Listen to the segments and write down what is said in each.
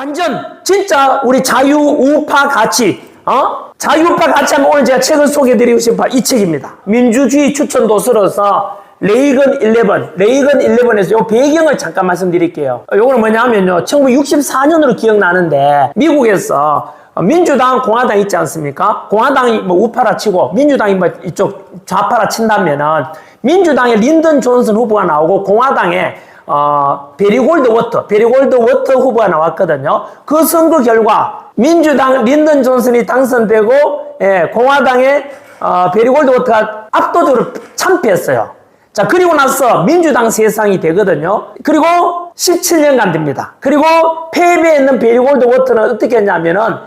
완전 진짜 우리 자유우파 가치, 자유우파 가치 하면 오늘 제가 책을 소개해드리고 싶은 이 책입니다. 민주주의 추천 도서로서 레이건 11에서 요 배경을 잠깐 말씀드릴게요. 요거는 뭐냐면요, 1964년으로 기억나는데 미국에서 민주당, 공화당 있지 않습니까? 공화당이 뭐 우파라 치고 민주당이 뭐 이쪽 좌파라 친다면은 민주당의 린던 존슨 후보가 나오고 공화당의 베리 골드워터 후보가 나왔거든요. 그 선거 결과 민주당 린던 존슨이 당선되고 공화당의 베리 골드워터가 압도적으로 참패했어요. 자, 그리고 나서 민주당 세상이 되거든요. 그리고 17년간 됩니다. 그리고 패배했는 베리 골드워터는 어떻게 했냐면은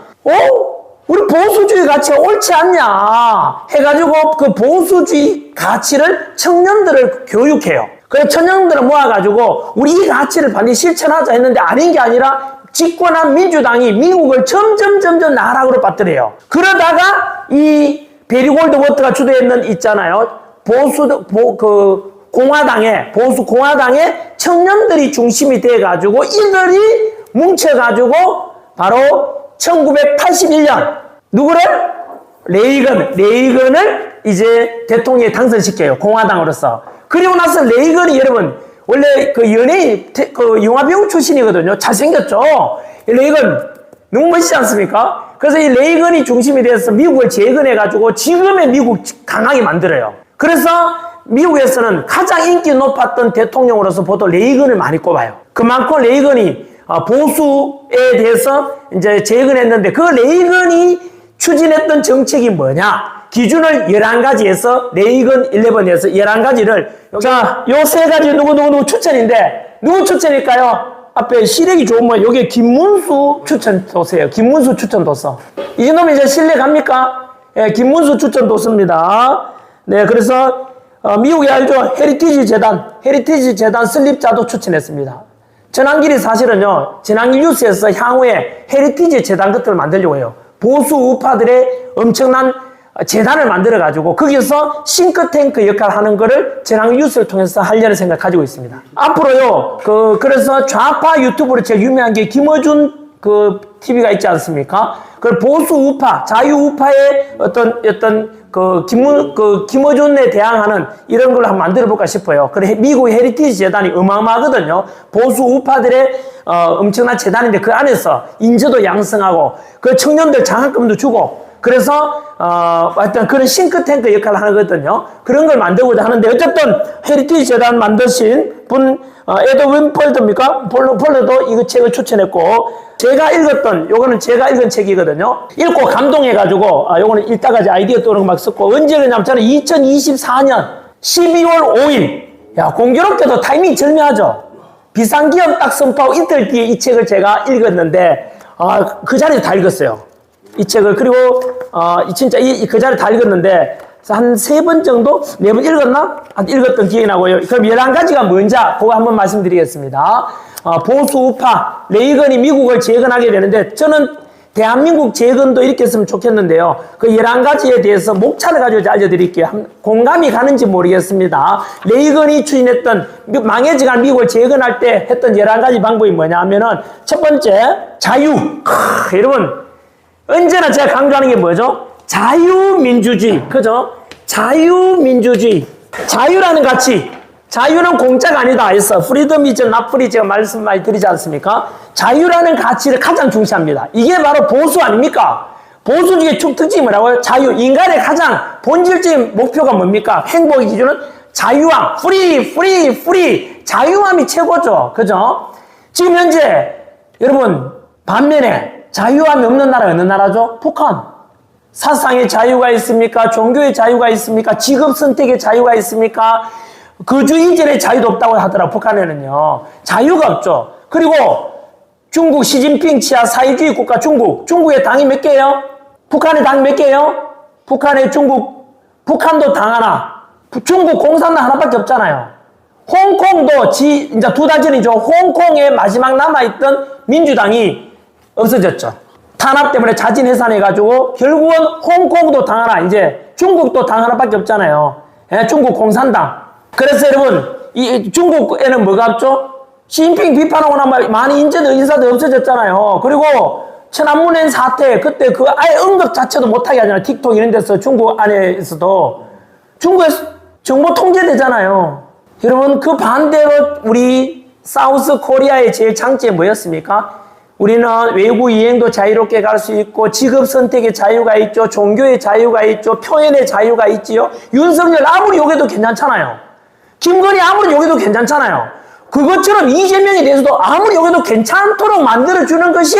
우리 보수주의 가치가 옳지 않냐 해가지고 그 보수주의 가치를 청년들을 교육해요. 그래서 청년들을 모아가지고 우리 이 가치를 반드시 실천하자 했는데 아닌 게 아니라 집권한 민주당이 미국을 점점 나락으로 빠뜨려요. 그러다가 이 베리 골드워터가 주도했는 있잖아요. 보수 공화당의 청년들이 중심이 돼가지고 이들이 뭉쳐가지고 바로 1981년 누구를? 레이건을 이제 대통령에 당선시켜요. 공화당으로서. 그리고 나서 레이건이 여러분 원래 그 연예인 영화배우 출신이거든요. 잘생겼죠. 레이건 너무 멋있지 않습니까? 그래서 이 레이건이 중심이 돼서 미국을 재건해가지고 지금의 미국 강하게 만들어요. 그래서 미국에서는 가장 인기 높았던 대통령으로서 보통 레이건을 많이 꼽아요. 그만큼 레이건이 보수에 대해서 이제 재건했는데 그 레이건이 추진했던 정책이 뭐냐? 기준을 11가지에서 레이건 11에서 11가지를 자, 요 세 가지 누구 추천인데 누구 추천일까요? 앞에 시력이 좋으면 요게 김문수 추천 도서예요. 김문수 추천 도서. 이 놈이 이제 신뢰 갑니까? 예, 김문수 추천 도서입니다. 네, 그래서 미국에 알죠? 헤리티지 재단 설립자도 추천했습니다. 전환길이 사실은요, 전환길 뉴스에서 향후에 헤리티지 재단 것들을 만들려고 해요. 보수 우파들의 엄청난 재단을 만들어가지고 거기서 싱크탱크 역할을 하는 거를 전환길 뉴스를 통해서 하려는 생각을 가지고 있습니다. 앞으로요, 그래서 좌파 유튜브로 제일 유명한 게 김어준 TV가 있지 않습니까? 그 보수 우파, 자유 우파의 어떤 김어준에 대항하는 이런 걸 한번 만들어 볼까 싶어요. 그래, 미국 헤리티지 재단이 어마어마하거든요. 보수 우파들의 엄청난 재단인데 그 안에서 인재도 양성하고 그 청년들 장학금도 주고 그래서 어떤 그런 싱크탱크 역할을 하거든요. 그런 걸 만들고자 하는데 어쨌든 헤리티지 재단 만드신 분 에드윈 폴더입니까? 폴더도 이거 책을 추천했고 요거는 제가 읽은 책이거든요. 읽고 감동해가지고 요거는 읽다가 이제 아이디어 떠오르는 거 막 썼고 언제 그러냐면 저는 2024년 12월 5일 공교롭게도 타이밍이 절묘하죠. 비상기업 딱 선포하고 이틀 뒤에 이 책을 제가 읽었는데 그 자리에 다 읽었어요. 이 책을. 그리고 진짜 그 자리에 다 읽었는데 한 3번 정도? 4번 읽었나? 읽었던 기억이 나고요. 그럼 11가지가 뭔지 그거 한번 말씀드리겠습니다. 보수 우파 레이건이 미국을 재건하게 되는데 저는 대한민국 재건도 이렇게 했으면 좋겠는데요. 그 11가지에 대해서 목차를 가지고 알려드릴게요. 공감이 가는지 모르겠습니다. 레이건이 추진했던 망해지간 미국을 재건할 때 했던 11가지 방법이 뭐냐 하면은 첫 번째 자유. 여러분 언제나 제가 강조하는 게 뭐죠? 자유민주주의. 그죠? 자유민주주의. 자유라는 가치. 자유는 공짜가 아니다 해서 프리덤 이즈 낫 프리 제가 말씀 많이 드리지 않습니까? 자유라는 가치를 가장 중시합니다. 이게 바로 보수 아닙니까? 보수주의의 특징이 뭐라고요? 자유. 인간의 가장 본질적인 목표가 뭡니까? 행복의 기준은 자유함. 프리. 자유함이 최고죠. 그죠? 지금 현재 여러분 반면에 자유함이 없는 나라가 어느 나라죠? 북한. 사상의 자유가 있습니까? 종교의 자유가 있습니까? 직업 선택의 자유가 있습니까? 거주 이전의 자유도 없다고 하더라고요. 북한에는요. 자유가 없죠. 그리고 중국 시진핑 치하 사회주의 국가 중국의 당이 몇 개예요? 북한의 당이 몇 개예요? 북한도 당 하나. 중국 공산당 하나밖에 없잖아요. 홍콩도 이제 2달 전이죠. 홍콩에 마지막 남아있던 민주당이 없어졌죠. 탄압 때문에 자진 해산해가지고 결국은 홍콩도 당 하나, 이제 중국도 당 하나밖에 없잖아요. 중국 공산당. 그래서 여러분 이 중국에는 뭐가 없죠? 시진핑 비판하거나 많은 인사도 없어졌잖아요. 그리고 천안문행 사태, 그때 그 아예 언급 자체도 못하게 하잖아요. 틱톡 이런 데서 중국 안에서도. 중국에서 정보 통제되잖아요. 여러분, 그 반대로 우리 사우스 코리아의 제일 장점이 뭐였습니까? 우리는 외국 여행도 자유롭게 갈 수 있고, 직업 선택의 자유가 있죠. 종교의 자유가 있죠. 표현의 자유가 있지요. 윤석열 아무리 욕해도 괜찮잖아요. 김건희 아무리 욕해도 괜찮잖아요. 그것처럼 이재명에 대해서도 아무리 욕해도 괜찮도록 만들어주는 것이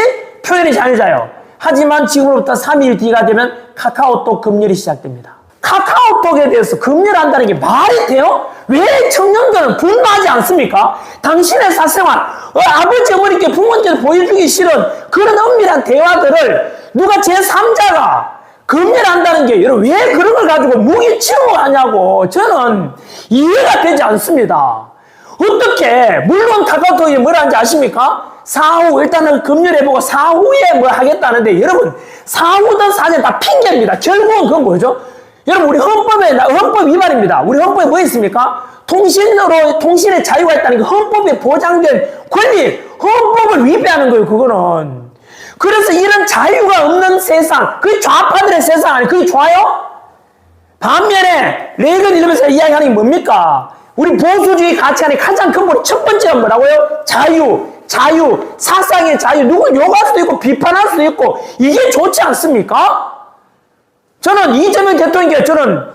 표현의 자유자요. 하지만 지금부터 3일 뒤가 되면 카카오톡 금열이 시작됩니다. 카카오톡에 대해서 금열한다는 게 말이 돼요? 왜 청년들은 분노하지 않습니까? 당신의 사생활, 아버지, 어머니께 부모님께 보여주기 싫은 그런 엄밀한 대화들을 누가 제3자가 금열한다는 게 여러분 왜 그런 걸 가지고 무기치료하냐고 저는 이해가 되지 않습니다. 어떻게 물론 카카오톡이 뭐라는지 아십니까? 사후 일단은 금열해보고 사후에 뭐 하겠다는데 여러분 사후든 사전 다 핑계입니다. 결국은 그건 뭐죠? 여러분 우리 헌법 위반입니다. 우리 헌법에 뭐 있습니까? 통신의 자유가 있다는 게 헌법에 보장된 권리, 헌법을 위배하는 거예요. 그거는. 그래서 이런 자유가 없는 세상, 그게 좌파들의 세상 아니에요? 그게 좋아요? 반면에 레이건 이러면서 이야기하는 게 뭡니까? 우리 보수주의 가치관의 가장 근본 첫 번째가 뭐라고요? 자유, 사상의 자유. 누굴 욕할 수도 있고 비판할 수도 있고 이게 좋지 않습니까? 저는 이재명 대통령께 저는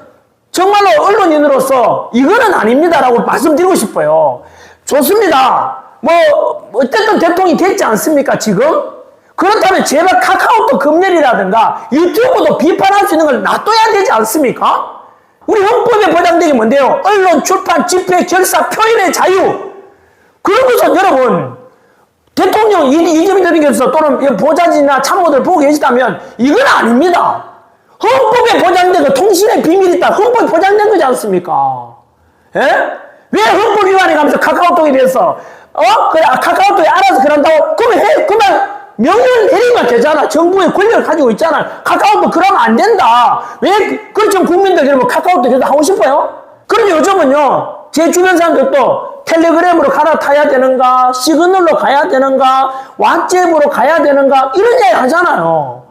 정말로 언론인으로서 이거는 아닙니다라고 말씀드리고 싶어요. 좋습니다. 어쨌든 대통령이 됐지 않습니까, 지금? 그렇다면 제발 카카오톡 금열이라든가 유튜브도 비판할 수 있는 걸 놔둬야 되지 않습니까? 우리 헌법에 보장된 게 뭔데요? 언론, 출판, 집회, 결사, 표현의 자유. 그러고서 여러분, 대통령 이재명 대통령께서 또는 보좌진이나 참모들 보고 계시다면 이건 아닙니다. 헌법에 보장된 거 통신의 비밀이 있다. 헌법에 보장된 거지 않습니까? 예? 왜 헌법 위반에 가면서 카카오톡에 대해서 그래 카카오톡이 알아서 그런다고 그러면 명령을 내리면 되잖아. 정부의 권력을 가지고 있잖아. 카카오톡 그러면 안 된다. 왜 그렇죠? 국민들 여러분 카카오톡 그래도 하고 싶어요? 그런데 요즘은요. 제 주변 사람들도 텔레그램으로 갈아타야 되는가, 시그널로 가야 되는가, 왓츠앱으로 가야 되는가 이런 얘기 하잖아요.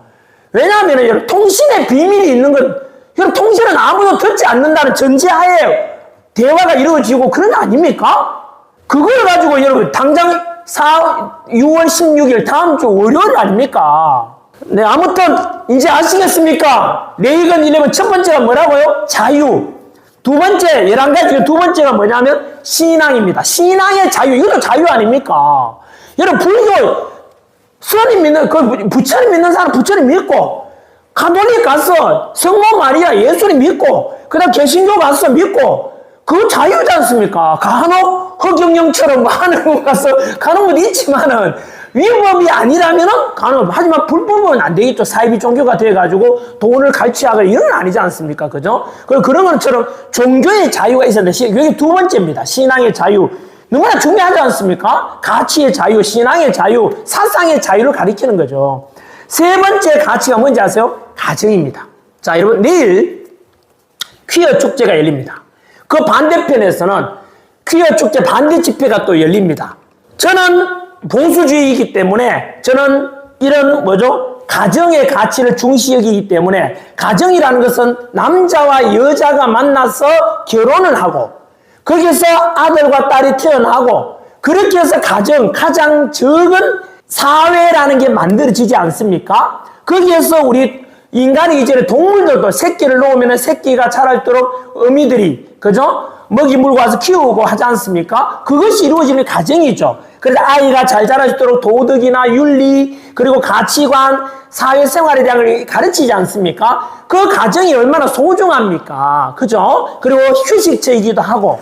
왜냐하면 여러분 통신의 비밀이 있는 건 여러분 통신은 아무도 듣지 않는다는 전제하에 대화가 이루어지고 그런 거 아닙니까? 그걸 가지고 여러분 당장 6월 16일 다음 주 월요일 아닙니까? 네, 아무튼 이제 아시겠습니까? 레이건 11 첫 번째가 뭐라고요? 자유. 두 번째 11가지 중 두 번째가 뭐냐면 신앙입니다. 신앙의 자유. 이것도 자유 아닙니까? 여러분 불교 수녀님 믿는, 부처님 믿는 사람 부처님 믿고, 가톨릭 가서 성모 마리아 예수님 믿고, 그 다음 개신교 가서 믿고, 그거 자유지 않습니까? 간혹 허경영처럼 하는 거 가서 가는 것도 있지만은, 위법이 아니라면은 가능. 하지만 불법은 안 되겠죠. 사이비 종교가 돼가지고 돈을 갈취하거나 이런 건 아니지 않습니까? 그죠? 그런 것처럼 종교의 자유가 있었는데, 그게 두 번째입니다. 신앙의 자유. 너무나 중요하지 않습니까? 가치의 자유, 신앙의 자유, 사상의 자유를 가리키는 거죠. 세 번째 가치가 뭔지 아세요? 가정입니다. 자, 여러분, 내일 퀴어 축제가 열립니다. 그 반대편에서는 퀴어 축제 반대 집회가 또 열립니다. 저는 보수주의이기 때문에 저는 이런 가정의 가치를 중시 여기기 때문에 가정이라는 것은 남자와 여자가 만나서 결혼을 하고 거기서 아들과 딸이 태어나고 그렇게 해서 가장 적은 사회라는 게 만들어지지 않습니까? 거기에서 우리 인간이 이전에 동물들도 새끼를 놓으면 새끼가 자랄도록 어미들이 그죠? 먹이 물고 와서 키우고 하지 않습니까? 그것이 이루어지는 가정이죠. 그래서 아이가 잘 자랄수록 도덕이나 윤리 그리고 가치관 사회생활에 대한 걸 가르치지 않습니까? 그 가정이 얼마나 소중합니까? 그죠? 그리고 휴식처이기도 하고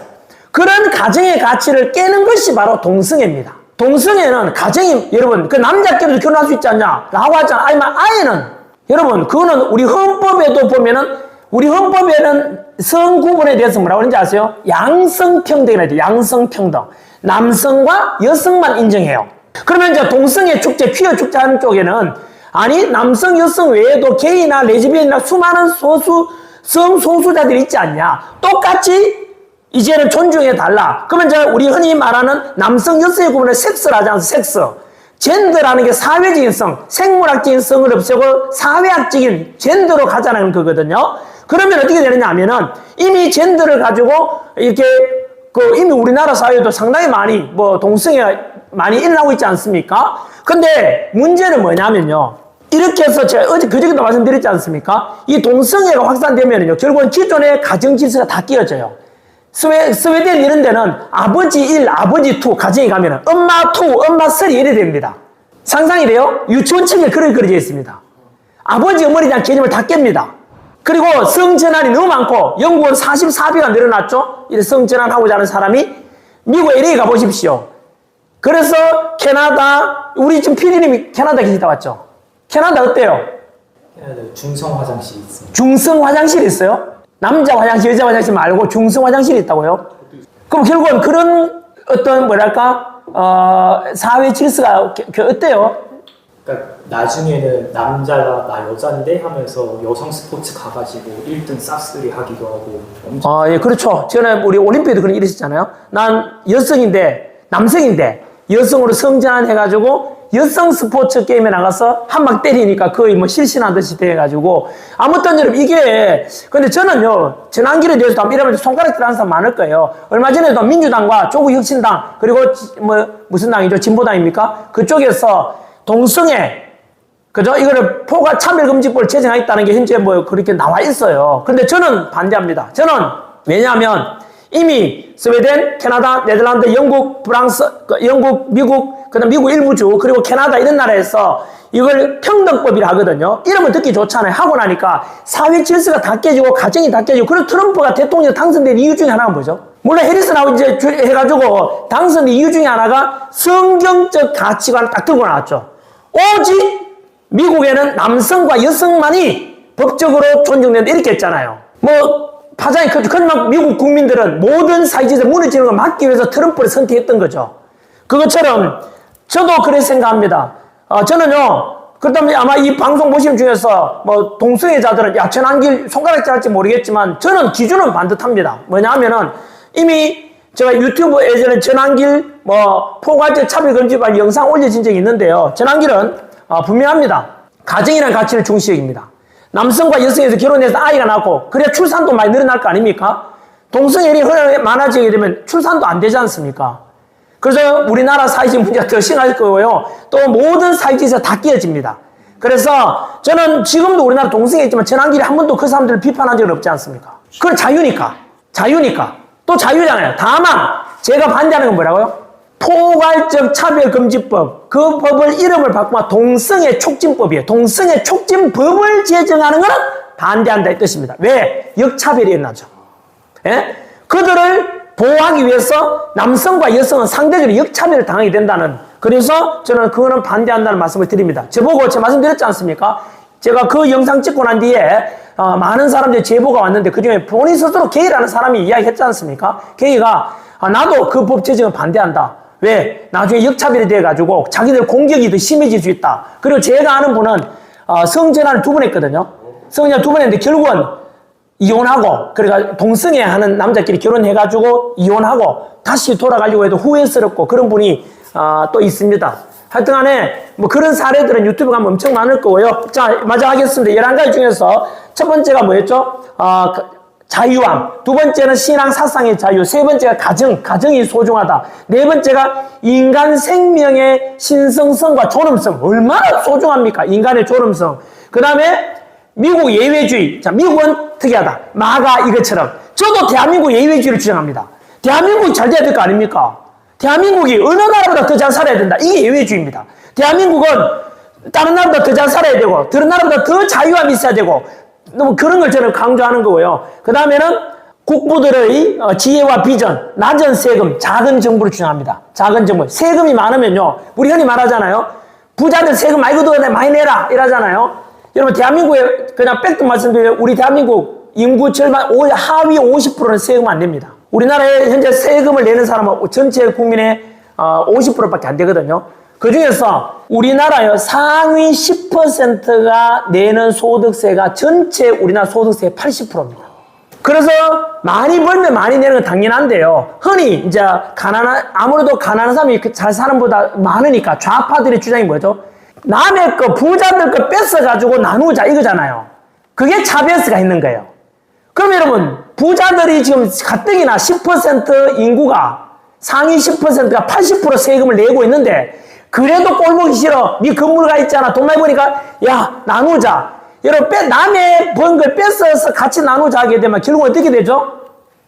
그런 가정의 가치를 깨는 것이 바로 동성애입니다. 동성애는 가정이 여러분 그 남자끼리도 결혼할 수 있지 않냐? 라고 하잖아. 아니면 아이는 여러분 그거는 우리 헌법에도 보면은 우리 헌법에는 성구분에 대해서 뭐라고 하는지 아세요? 양성평등이라 해요. 양성평등. 남성과 여성만 인정해요. 그러면 이제 동성애 축제, 퀴어 축제 하는 쪽에는 아니 남성, 여성 외에도 게이나 레즈비언이나 수많은 성소수자들이 있지 않냐? 똑같이 이제는 존중해 달라. 그러면 이제 우리 흔히 말하는 남성, 여성의 구분을 섹스를 하지 않습니까? 섹스. 젠더라는 게 사회적인 성, 생물학적인 성을 없애고 사회학적인 젠더로 가자는 거거든요. 그러면 어떻게 되느냐 하면은 이미 젠더를 가지고 이렇게 이미 우리나라 사회도 상당히 많이 동성애가 많이 일어나고 있지 않습니까? 근데 문제는 뭐냐면요. 이렇게 해서 제가 그저께도 말씀드렸지 않습니까? 이 동성애가 확산되면요. 결국은 기존의 가정 질서가 다 깨어져요. 스웨덴 이런 데는 아버지 1, 아버지 2 가정에 가면은 엄마 2, 엄마 3 이래 됩니다. 상상이 돼요? 유치원 책에 그렇게 그려져 있습니다. 아버지, 어머니에 대한 개념을 다 깹니다. 그리고 성전환이 너무 많고 영국은 44배가 늘어났죠? 이래 성전환하고자 하는 사람이 미국 LA 가보십시오. 그래서 캐나다, 우리 지금 PD님이 캐나다 계시다 왔죠? 캐나다 어때요? 캐나다 중성 화장실이 있습니다. 중성 화장실이 있어요? 남자 화장실, 여자 화장실 말고 중성 화장실이 있다고요? 그럼 결국은 그런 어떤 사회 질서가 어때요? 그러니까 나중에는 남자가 나 여잔데 하면서 여성 스포츠 가가지고 1등 싹쓸이 하기도 하고 엄청 예, 그렇죠. 저는 우리 올림픽에도 그런 일이 있었잖아요. 난 남성인데 여성으로 성전환해가지고 여성 스포츠 게임에 나가서 한 방 때리니까 거의 실신하듯이 돼가지고 아무튼 여러분 근데 저는요 전환기에 대해서도 한번 이러면 손가락 들어가는 사람 많을 거예요. 얼마 전에도 민주당과 조국혁신당 그리고 무슨 당이죠? 진보당입니까? 그쪽에서 동성애 그죠? 이거를 포괄 차별금지법을 제정하겠다는 게 현재 그렇게 나와 있어요. 근데 저는 반대합니다. 왜냐하면 이미 스웨덴, 캐나다, 네덜란드, 영국, 프랑스, 영국, 미국, 그다음 미국 일부주, 그리고 캐나다 이런 나라에서 이걸 평등법이라 하거든요. 이러면 듣기 좋잖아요. 하고 나니까 사회 질서가 다 깨지고 가정이 다 깨지고 그래서 트럼프가 대통령 당선된 이유 중에 하나가 뭐죠? 물론 해리슨하고 이제 해가지고 당선된 이유 중에 하나가 성경적 가치관을 딱 들고 나왔죠. 오직 미국에는 남성과 여성만이 법적으로 존중된다 이렇게 했잖아요. 파장이 크죠. 그렇지만 미국 국민들은 모든 사회질서 무너지는 걸 막기 위해서 트럼프를 선택했던 거죠. 그것처럼 저도 그렇게 생각합니다. 저는요, 그렇다면 아마 이 방송 보시는 중에서 동성애자들은 전환길 손가락 잘할지 모르겠지만 저는 기준은 반듯합니다. 뭐냐 하면은 이미 제가 유튜브 예전에 전환길 포괄적 차별금지법 영상 올려진 적이 있는데요. 전환길은 분명합니다. 가정이라는 가치를 중시 여깁니다. 남성과 여성에서 결혼해서 아이가 낳고 그래야 출산도 많이 늘어날 거 아닙니까? 동성애이 많아지게 되면 출산도 안 되지 않습니까? 그래서 우리나라 사회적 문제가 더 심할 거고요. 또 모든 사회질서 다 깨어집니다. 그래서 저는 지금도 우리나라 동성애 있지만 전환길에 한 번도 그 사람들을 비판한 적은 없지 않습니까? 그건 자유니까. 또 자유잖아요. 다만 제가 반대하는 건 뭐라고요? 포괄적 차별금지법, 그 법을 이름을 바꾸면 동성애 촉진법이에요. 동성애 촉진법을 제정하는 것은 반대한다 이 뜻입니다. 왜? 역차별이 일어나죠. 예? 그들을 보호하기 위해서 남성과 여성은 상대적으로 역차별을 당하게 된다는, 그래서 저는 그거는 반대한다는 말씀을 드립니다. 저보고 제가 말씀드렸지 않습니까? 제가 그 영상 찍고 난 뒤에 많은 사람들이 제보가 왔는데 그중에 본인 스스로 게이라는 사람이 이야기했지 않습니까? 게이가 나도 그 법 제정을 반대한다. 왜? 나중에 역차별이 돼가지고 자기들 공격이 더 심해질 수 있다. 그리고 제가 아는 분은 성전환을 2번 했거든요. 성전환 2번 했는데 결국은 이혼하고, 그러니까 동성애 하는 남자끼리 결혼해가지고 이혼하고 다시 돌아가려고 해도 후회스럽고 그런 분이 또 있습니다. 하여튼 간에 그런 사례들은 유튜브 가면 엄청 많을 거고요. 자, 마저 하겠습니다. 11가지 중에서 첫 번째가 뭐였죠? 자유함. 두 번째는 신앙 사상의 자유. 세 번째가 가정이 소중하다. 네 번째가 인간 생명의 신성성과 존엄성. 얼마나 소중합니까? 인간의 존엄성. 그 다음에 미국 예외주의. 자, 미국은 특이하다. 마가 이것처럼. 저도 대한민국 예외주의를 주장합니다. 대한민국이 잘 돼야 될 거 아닙니까? 대한민국이 어느 나라보다 더 잘 살아야 된다. 이게 예외주의입니다. 대한민국은 다른 나라보다 더 잘 살아야 되고, 다른 나라보다 더 자유함이 있어야 되고, 너무 그런 걸 저는 강조하는 거고요. 그 다음에는 국부들의 지혜와 비전, 낮은 세금, 작은 정부를 주장합니다. 작은 정부. 세금이 많으면요, 우리 흔히 말하잖아요. 부자들 세금 많이 걷어내, 많이 내라 이러잖아요. 여러분, 대한민국에 그냥 팩트 말씀드려요. 우리 대한민국 인구 절반, 하위 50%는 세금 안 냅니다. 우리나라에 현재 세금을 내는 사람은 전체 국민의 50%밖에 안 되거든요. 그 중에서 우리나라요 상위 10%가 내는 소득세가 전체 우리나라 소득세의 80%입니다. 그래서 많이 벌면 많이 내는 건 당연한데요. 흔히 이제 아무래도 가난한 사람이 잘 사는 보다 많으니까 좌파들의 주장이 뭐죠? 남의 거, 부자들 거 뺏어가지고 나누자 이거잖아요. 그게 차별스가 있는 거예요. 그럼 여러분, 부자들이 지금 가뜩이나 10% 인구가 상위 10%가 80% 세금을 내고 있는데 그래도 꼴 보기 싫어. 네 건물가 있잖아. 돈 많이 버니까 야 나누자. 여러분 남의 번 걸 뺏어서 같이 나누자 하게 되면 결국 어떻게 되죠?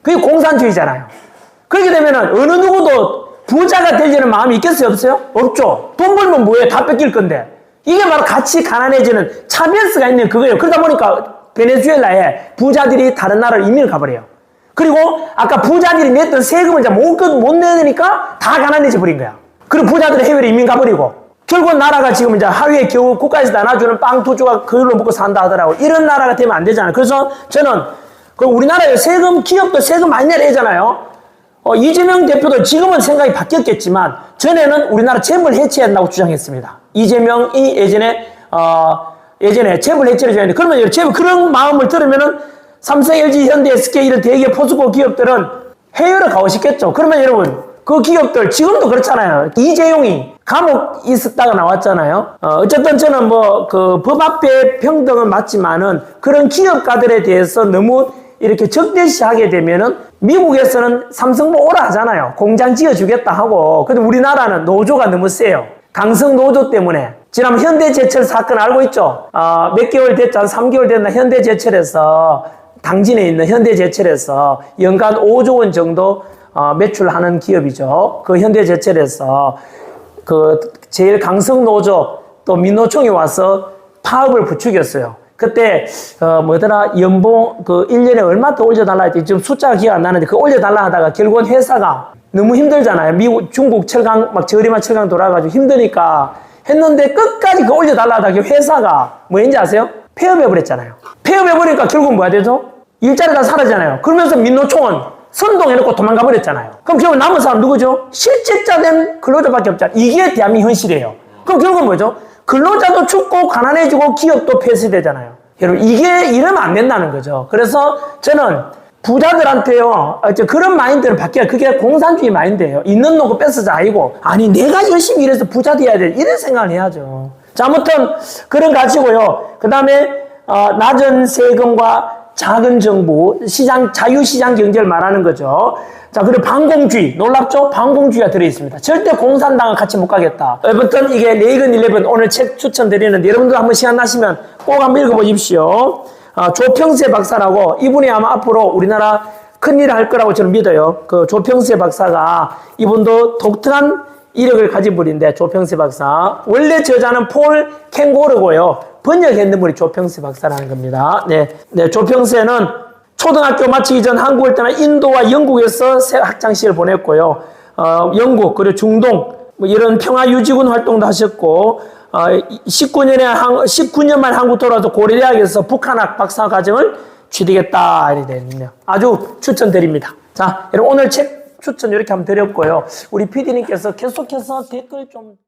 그게 공산주의잖아요. 그렇게 되면은 어느 누구도 부자가 되려는 마음이 있겠어요? 없어요? 없죠. 돈 벌면 뭐해? 다 뺏길 건데. 이게 바로 같이 가난해지는 차별스가 있는 그거예요. 그러다 보니까 베네수엘라에 부자들이 다른 나라로 이민을 가버려요. 그리고 아까 부자들이 냈던 세금을 이제 못 내니까 다 가난해져 버린 거야. 그리고 부자들이 해외로 이민 가버리고 결국 나라가 지금 이제 하위에 겨우 국가에서 나눠주는 빵 투주가 그걸로 먹고 산다 하더라고. 이런 나라가 되면 안 되잖아요. 그래서 저는 그 우리나라에 세금, 기업도 세금 많이 내라 하잖아요. 이재명 대표도 지금은 생각이 바뀌었겠지만 전에는 우리나라 재벌 해체해야 한다고 주장했습니다. 이재명이 예전에 재벌 해체를 주장했는데 그러면 재벌 그런 마음을 들으면은 삼성, LG, 현대, SK 이런 대기업 포스코 기업들은 해외로 가고 싶겠죠. 그러면 여러분 그 기업들 지금도 그렇잖아요. 이재용이 감옥 있었다가 나왔잖아요. 어쨌든 저는 뭐 그 법 앞에 평등은 맞지만은 그런 기업가들에 대해서 너무 이렇게 적대시하게 되면은 미국에서는 삼성도 오라 하잖아요. 공장 지어주겠다 하고. 근데 우리나라는 노조가 너무 세요. 강성 노조 때문에. 지난번 현대제철 사건 알고 있죠? 몇 개월 됐죠? 한 3개월 됐나? 현대제철에서 당진에 있는 현대제철에서 연간 5조 원 정도 매출하는 기업이죠. 그 현대제철에서 그 제일 강성 노조 또 민노총이 와서 파업을 부추겼어요. 그때 연봉 1년에 얼마 더 올려달라 했더니 지금 숫자가 기억 안 나는데 그 올려달라 하다가 결국은 회사가 너무 힘들잖아요. 미국, 중국 철강 막 저렴한 철강 돌아가지고 힘드니까 했는데 끝까지 그 올려달라 하다가 회사가 뭐 했는지 아세요? 폐업해버렸잖아요. 폐업해버리니까 결국 뭐가 되죠? 일자리 다 사라지잖아요. 그러면서 민노총은 선동해놓고 도망가 버렸잖아요. 그럼 결국 남은 사람 누구죠? 실직자 된 근로자밖에 없잖아요. 이게 대한민국 현실이에요. 그럼 결국은 뭐죠? 근로자도 죽고 가난해지고 기업도 폐쇄되잖아요. 여러분 이게 이러면 안 된다는 거죠. 그래서 저는 부자들한테요 그런 마인드를 바뀌어야 그게 공산주의 마인드예요. 있는 놈고 뺏어자 아니고 아니 내가 열심히 일해서 부자 돼야 돼 이런 생각을 해야죠. 자 아무튼 그런 가지고요. 그 다음에 낮은 세금과 작은 정부, 자유시장 경제를 말하는 거죠. 자, 그리고 반공주의. 놀랍죠? 반공주의가 들어있습니다. 절대 공산당은 같이 못 가겠다. 여러분, 이게 레이건 11 오늘 책 추천드리는데 여러분들 한번 시간 나시면 꼭 한번 읽어보십시오. 조평세 박사라고 이분이 아마 앞으로 우리나라 큰일을 할 거라고 저는 믿어요. 그 조평세 박사가 이분도 독특한 이력을 가진 분인데 조평세 박사. 원래 저자는 폴 캥고르고요. 번역했는 분이 조평세 박사라는 겁니다. 네, 조평세는 초등학교 마치기 전 한국을 떠나 인도와 영국에서 새 학창시절 보냈고요. 영국 그리고 중동 뭐 이런 평화유지군 활동도 하셨고 19년만 한국 돌아와서 고려대학에서 북한학 박사과정을 취득했다. 이렇게 되네요. 아주 추천드립니다. 자, 여러분 오늘 책 추천 이렇게 한번 드렸고요. 우리 PD님께서 계속해서 댓글 좀